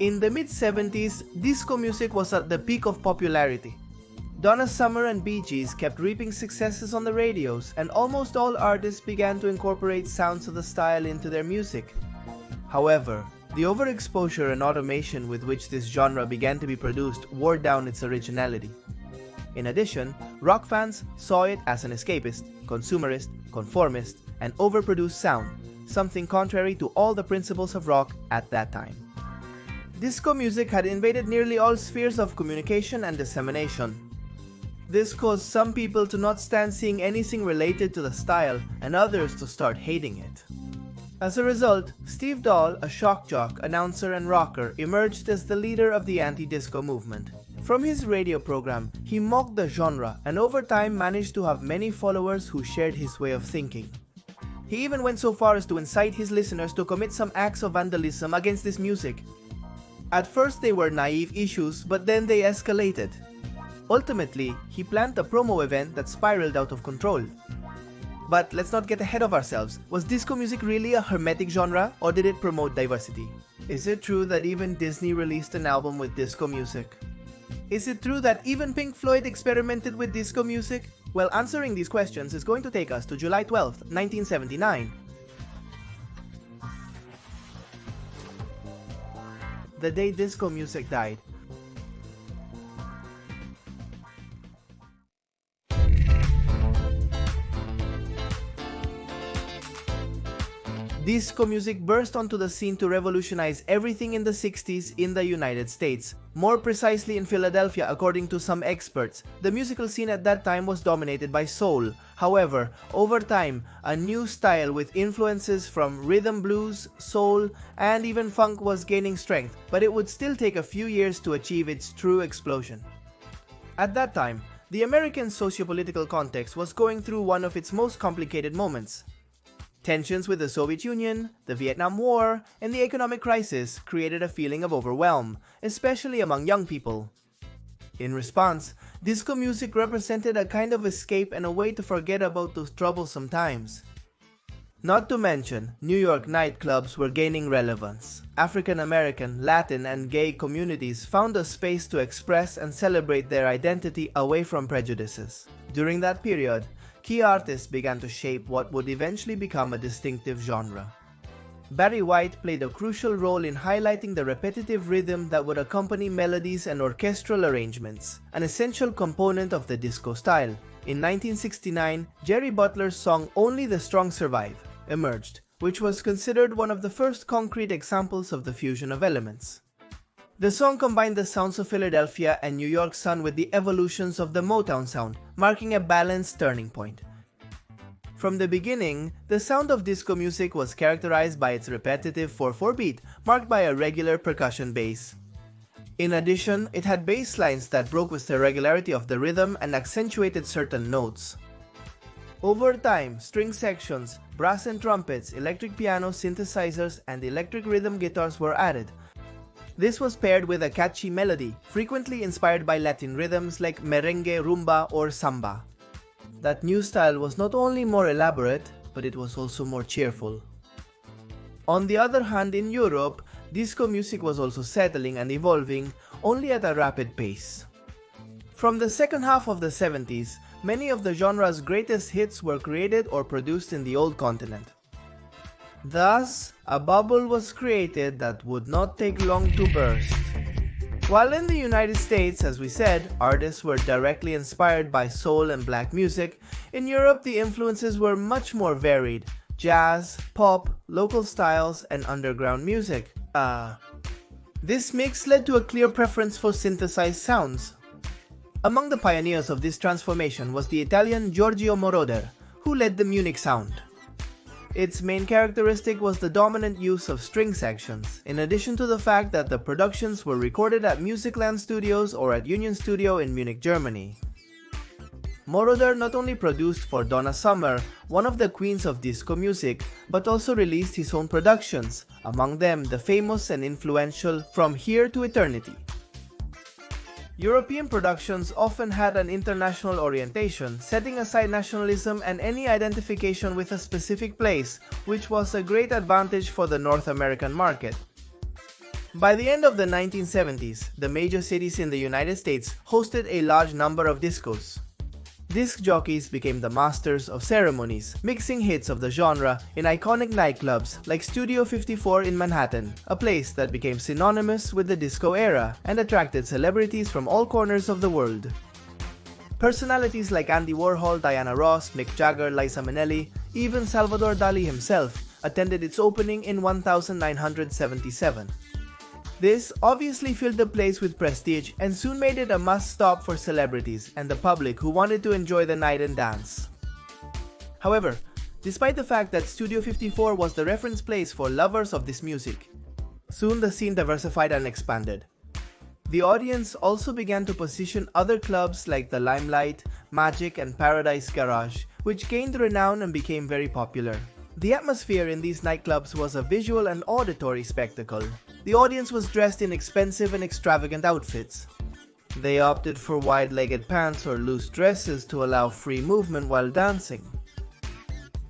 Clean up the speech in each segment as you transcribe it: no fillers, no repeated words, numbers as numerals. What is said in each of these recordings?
In the mid-70s, disco music was at the peak of popularity. Donna Summer and GEES kept reaping successes on the radios, and almost all artists began to incorporate sounds of the style into their music. However, the overexposure and automation with which this genre began to be produced wore down its originality. In addition, rock fans saw it as an escapist, consumerist, conformist, and overproduced sound, something contrary to all the principles of rock at that time. Disco music had invaded nearly all spheres of communication and dissemination. This caused some people to not stand seeing anything related to the style and others to start hating it. As a result, Steve Dahl, a shock jock, announcer, and rocker, emerged as the leader of the anti-disco movement. From his radio program, he mocked the genre and over time managed to have many followers who shared his way of thinking. He even went so far as to incite his listeners to commit some acts of vandalism against this music. At first they were naive issues, but then they escalated. Ultimately, he planned a promo event that spiraled out of control. But let's not get ahead of ourselves. Was disco music really a hermetic genre, or did it promote diversity? Is it true that even Disney released an album with disco music? Is it true that even Pink Floyd experimented with disco music? Well, answering these questions is going to take us to July 12, 1979. The day disco music died. Disco music burst onto the scene to revolutionize everything in the 60s in the United States. More precisely in Philadelphia, according to some experts, the musical scene at that time was dominated by soul. However, over time, a new style with influences from rhythm blues, soul, and even funk was gaining strength, but it would still take a few years to achieve its true explosion. At that time, the American socio-political context was going through one of its most complicated moments. Tensions with the Soviet Union, the Vietnam War, and the economic crisis created a feeling of overwhelm, especially among young people. In response, disco music represented a kind of escape and a way to forget about those troublesome times. Not to mention, New York nightclubs were gaining relevance. African American, Latin, and gay communities found a space to express and celebrate their identity away from prejudices. During that period, key artists began to shape what would eventually become a distinctive genre. Barry White played a crucial role in highlighting the repetitive rhythm that would accompany melodies and orchestral arrangements, an essential component of the disco style. In 1969, Jerry Butler's song "Only the Strong Survive" emerged, which was considered one of the first concrete examples of the fusion of elements. The song combined the sounds of Philadelphia and New York sun with the evolutions of the Motown sound, marking a balanced turning point. From the beginning, the sound of disco music was characterized by its repetitive 4/4 beat, marked by a regular percussion bass. In addition, it had bass lines that broke with the regularity of the rhythm and accentuated certain notes. Over time, string sections, brass and trumpets, electric piano, synthesizers, and electric rhythm guitars were added. This was paired with a catchy melody, frequently inspired by Latin rhythms like merengue, rumba, or samba. That new style was not only more elaborate, but it was also more cheerful. On the other hand, in Europe, disco music was also settling and evolving, only at a rapid pace. From the second half of the 70s, many of the genre's greatest hits were created or produced in the old continent. Thus, a bubble was created that would not take long to burst. While in the United States, as we said, artists were directly inspired by soul and black music, in Europe the influences were much more varied: jazz, pop, local styles, and underground music. This mix led to a clear preference for synthesized sounds. Among the pioneers of this transformation was the Italian Giorgio Moroder, who led the Munich sound. Its main characteristic was the dominant use of string sections, in addition to the fact that the productions were recorded at Musicland Studios or at Union Studio in Munich, Germany. Moroder not only produced for Donna Summer, one of the queens of disco music, but also released his own productions, among them the famous and influential From Here to Eternity. European productions often had an international orientation, setting aside nationalism and any identification with a specific place, which was a great advantage for the North American market. By the end of the 1970s, the major cities in the United States hosted a large number of discos. Disc jockeys became the masters of ceremonies, mixing hits of the genre in iconic nightclubs like Studio 54 in Manhattan, a place that became synonymous with the disco era and attracted celebrities from all corners of the world. Personalities like Andy Warhol, Diana Ross, Mick Jagger, Liza Minnelli, even Salvador Dali himself attended its opening in 1977. This obviously filled the place with prestige and soon made it a must-stop for celebrities and the public who wanted to enjoy the night and dance. However, despite the fact that Studio 54 was the reference place for lovers of this music, soon the scene diversified and expanded. The audience also began to position other clubs like the Limelight, Magic, and Paradise Garage, which gained renown and became very popular. The atmosphere in these nightclubs was a visual and auditory spectacle. The audience was dressed in expensive and extravagant outfits. They opted for wide-legged pants or loose dresses to allow free movement while dancing.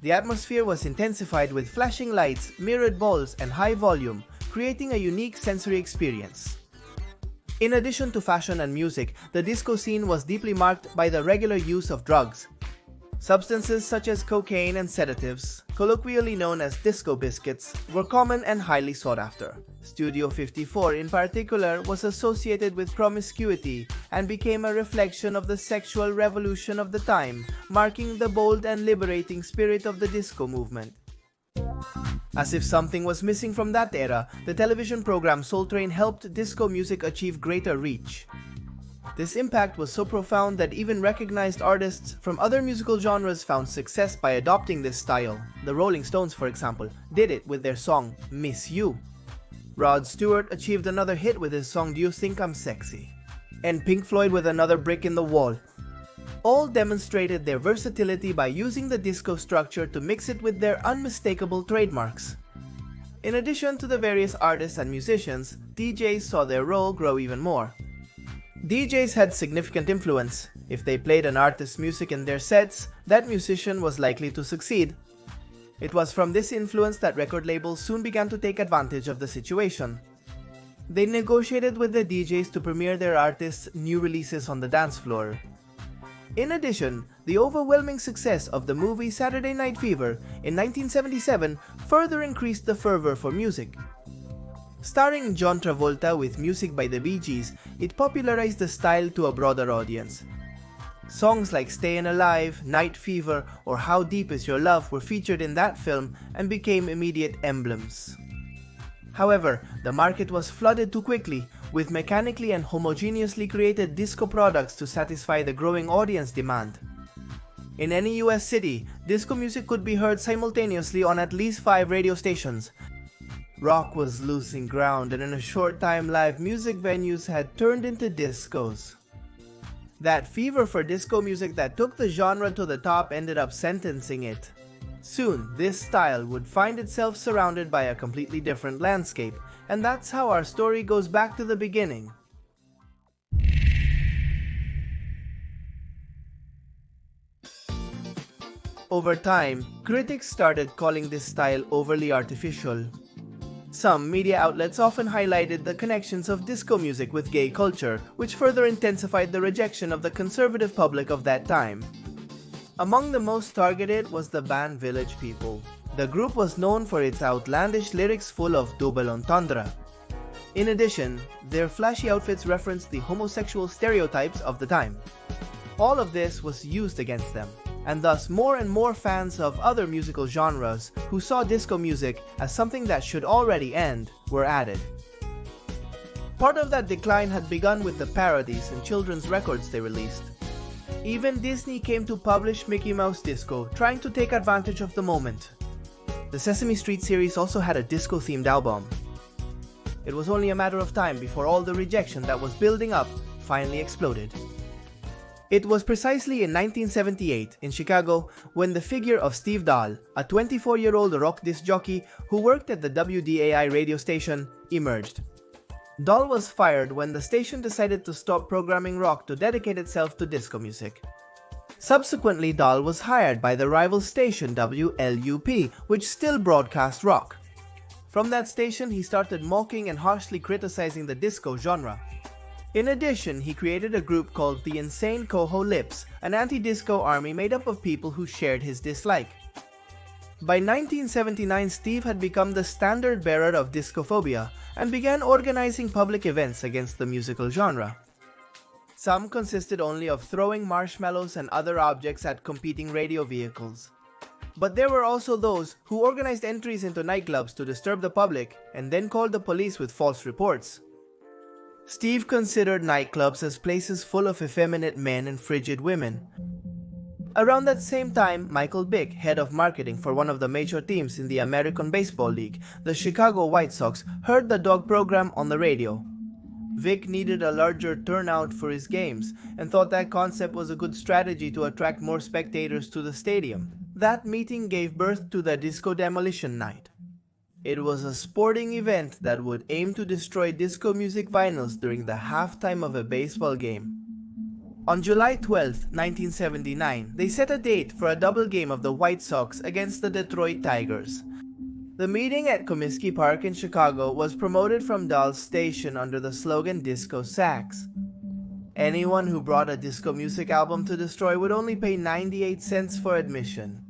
The atmosphere was intensified with flashing lights, mirrored balls, and high volume, creating a unique sensory experience. In addition to fashion and music, the disco scene was deeply marked by the regular use of drugs. Substances such as cocaine and sedatives, colloquially known as disco biscuits, were common and highly sought after. Studio 54 in particular was associated with promiscuity and became a reflection of the sexual revolution of the time, marking the bold and liberating spirit of the disco movement. As if something was missing from that era, the television program Soul Train helped disco music achieve greater reach. This impact was so profound that even recognized artists from other musical genres found success by adopting this style. The Rolling Stones, for example, did it with their song Miss You. Rod Stewart achieved another hit with his song Do You Think I'm Sexy? And Pink Floyd with another Brick in the Wall. All demonstrated their versatility by using the disco structure to mix it with their unmistakable trademarks. In addition to the various artists and musicians, DJs saw their role grow even more. DJs had significant influence. If they played an artist's music in their sets, that musician was likely to succeed. It was from this influence that record labels soon began to take advantage of the situation. They negotiated with the DJs to premiere their artists' new releases on the dance floor. In addition, the overwhelming success of the movie Saturday Night Fever in 1977 further increased the fervor for music. Starring John Travolta with music by the GEES, it popularized the style to a broader audience. Songs like Stayin' Alive, Night Fever, or How Deep Is Your Love were featured in that film and became immediate emblems. However, the market was flooded too quickly with mechanically and homogeneously created disco products to satisfy the growing audience demand. In any US city, disco music could be heard simultaneously on at least 5 radio stations. Rock was losing ground, and in a short time live music venues had turned into discos. That fever for disco music that took the genre to the top ended up sentencing it. Soon, this style would find itself surrounded by a completely different landscape, and that's how our story goes back to the beginning. Over time, critics started calling this style overly artificial. Some media outlets often highlighted the connections of disco music with gay culture, which further intensified the rejection of the conservative public of that time. Among the most targeted was the band Village People. The group was known for its outlandish lyrics full of double entendre. In addition, their flashy outfits referenced the homosexual stereotypes of the time. All of this was used against them, and thus more and more fans of other musical genres who saw disco music as something that should already end were added. Part of that decline had begun with the parodies and children's records they released. Even Disney came to publish Mickey Mouse Disco, trying to take advantage of the moment. The Sesame Street series also had a disco-themed album. It was only a matter of time before all the rejection that was building up finally exploded. It was precisely in 1978 in Chicago when the figure of Steve Dahl, a 24-year-old rock disc jockey who worked at the WDAI radio station, emerged. Dahl was fired when the station decided to stop programming rock to dedicate itself to disco music. Subsequently, Dahl was hired by the rival station WLUP, which still broadcast rock. From that station, he started mocking and harshly criticizing the disco genre. In addition, he created a group called the Insane Coho Lips, an anti-disco army made up of people who shared his dislike. By 1979, Steve had become the standard bearer of discophobia and began organizing public events against the musical genre. Some consisted only of throwing marshmallows and other objects at competing radio vehicles. But there were also those who organized entries into nightclubs to disturb the public and then called the police with false reports. Steve considered nightclubs as places full of effeminate men and frigid women. Around that same time, Michael Vick, head of marketing for one of the major teams in the American Baseball League, the Chicago White Sox, heard the dog program on the radio. Vick needed a larger turnout for his games and thought that concept was a good strategy to attract more spectators to the stadium. That meeting gave birth to the Disco Demolition Night. It was a sporting event that would aim to destroy disco music vinyls during the halftime of a baseball game. On July 12, 1979, they set a date for a double game of the White Sox against the Detroit Tigers. The meeting at Comiskey Park in Chicago was promoted from Dahl's station under the slogan Disco Sax. Anyone who brought a disco music album to destroy would only pay 98 cents for admission.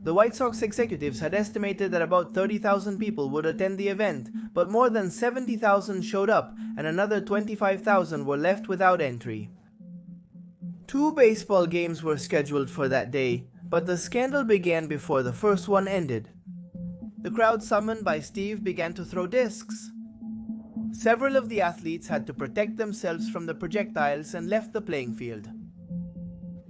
The White Sox executives had estimated that about 30,000 people would attend the event, but more than 70,000 showed up and another 25,000 were left without entry. 2 baseball games were scheduled for that day, but the scandal began before the first one ended. The crowd summoned by Steve began to throw discs. Several of the athletes had to protect themselves from the projectiles and left the playing field.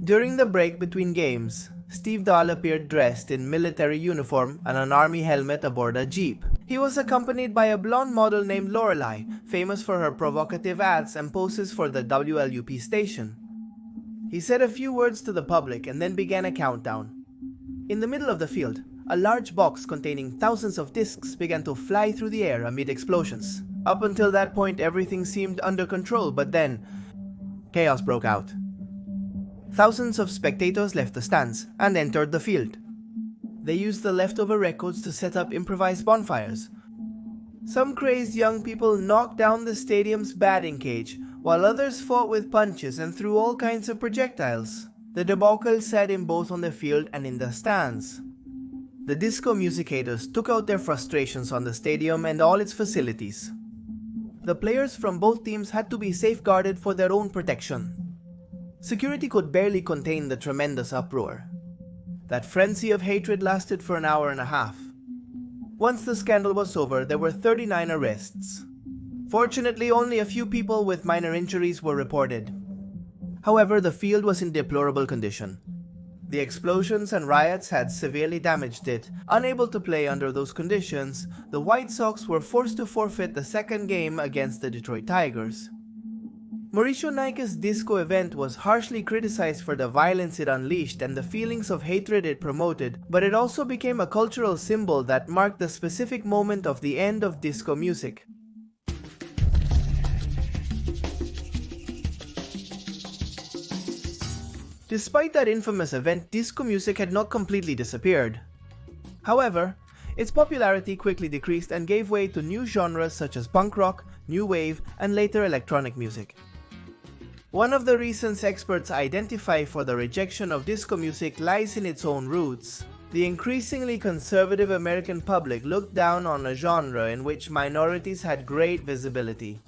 During the break between games, Steve Dahl appeared dressed in military uniform and an army helmet aboard a jeep. He was accompanied by a blonde model named Lorelei, famous for her provocative ads and poses for the WLUP station. He said a few words to the public and then began a countdown. In the middle of the field, a large box containing thousands of discs began to fly through the air amid explosions. Up until that point, everything seemed under control, but then, chaos broke out. Thousands of spectators left the stands and entered the field. They used the leftover records to set up improvised bonfires. Some crazed young people knocked down the stadium's batting cage, while others fought with punches and threw all kinds of projectiles. The debacle set in both on the field and in the stands. The disco music haters took out their frustrations on the stadium and all its facilities. The players from both teams had to be safeguarded for their own protection. Security could barely contain the tremendous uproar. That frenzy of hatred lasted for an hour and a half. Once the scandal was over, there were 39 arrests. Fortunately, only a few people with minor injuries were reported. However, the field was in deplorable condition. The explosions and riots had severely damaged it. Unable to play under those conditions, the White Sox were forced to forfeit the second game against the Detroit Tigers. Mauricio Naika's disco event was harshly criticized for the violence it unleashed and the feelings of hatred it promoted, but it also became a cultural symbol that marked the specific moment of the end of disco music. Despite that infamous event, disco music had not completely disappeared. However, its popularity quickly decreased and gave way to new genres such as punk rock, new wave, and later electronic music. One of the reasons experts identify for the rejection of disco music lies in its own roots. The increasingly conservative American public looked down on a genre in which minorities had great visibility.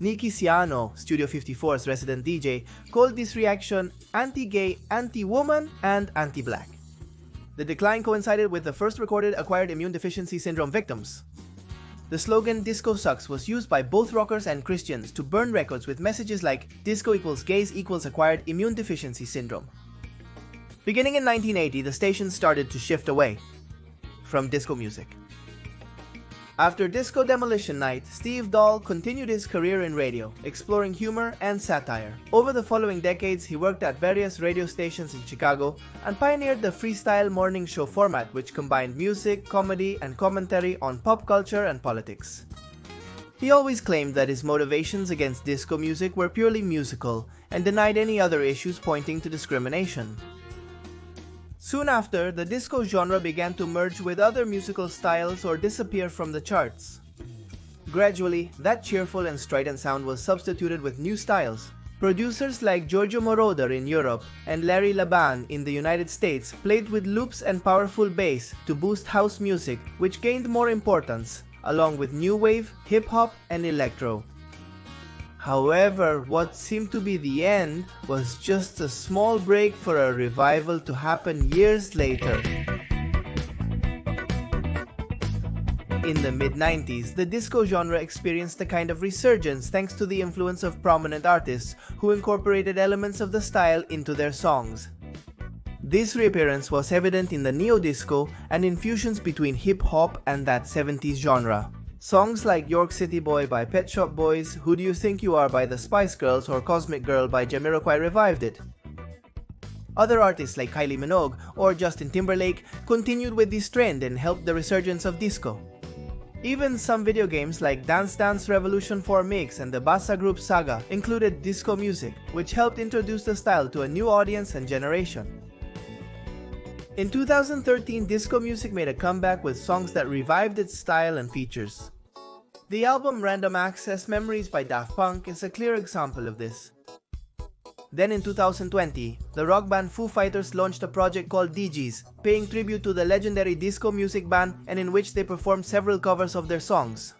Nicky Siano, Studio 54's resident DJ, called this reaction anti-gay, anti-woman, and anti-black. The decline coincided with the first recorded acquired immune deficiency syndrome victims. The slogan "Disco Sucks" was used by both rockers and Christians to burn records with messages like "Disco equals gays equals acquired immune deficiency syndrome." Beginning in 1980, the station started to shift away from disco music. After Disco Demolition Night, Steve Dahl continued his career in radio, exploring humor and satire. Over the following decades, he worked at various radio stations in Chicago and pioneered the freestyle morning show format, which combined music, comedy, and commentary on pop culture and politics. He always claimed that his motivations against disco music were purely musical and denied any other issues pointing to discrimination. Soon after, the disco genre began to merge with other musical styles or disappear from the charts. Gradually, that cheerful and strident sound was substituted with new styles. Producers like Giorgio Moroder in Europe and Larry Laban in the United States played with loops and powerful bass to boost house music, which gained more importance, along with new wave, hip-hop, and electro. However, what seemed to be the end was just a small break for a revival to happen years later. In the mid-90s, the disco genre experienced a kind of resurgence thanks to the influence of prominent artists who incorporated elements of the style into their songs. This reappearance was evident in the neo-disco and infusions between hip-hop and that 70s genre. Songs like York City Boy by Pet Shop Boys, Who Do You Think You Are by the Spice Girls, or Cosmic Girl by Jamiroquai revived it. Other artists like Kylie Minogue or Justin Timberlake continued with this trend and helped the resurgence of disco. Even some video games like Dance Dance Revolution 4 Mix and the Bassa Group Saga included disco music, which helped introduce the style to a new audience and generation. In 2013, disco music made a comeback with songs that revived its style and features. The album Random Access Memories by Daft Punk is a clear example of this. Then in 2020, the rock band Foo Fighters launched a project called GEES, paying tribute to the legendary disco music band and in which they performed several covers of their songs.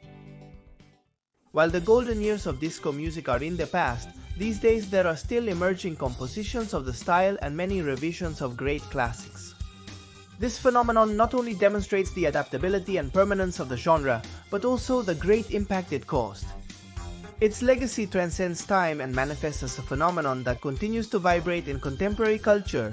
While the golden years of disco music are in the past, these days there are still emerging compositions of the style and many revisions of great classics. This phenomenon not only demonstrates the adaptability and permanence of the genre, but also the great impact it caused. Its legacy transcends time and manifests as a phenomenon that continues to vibrate in contemporary culture,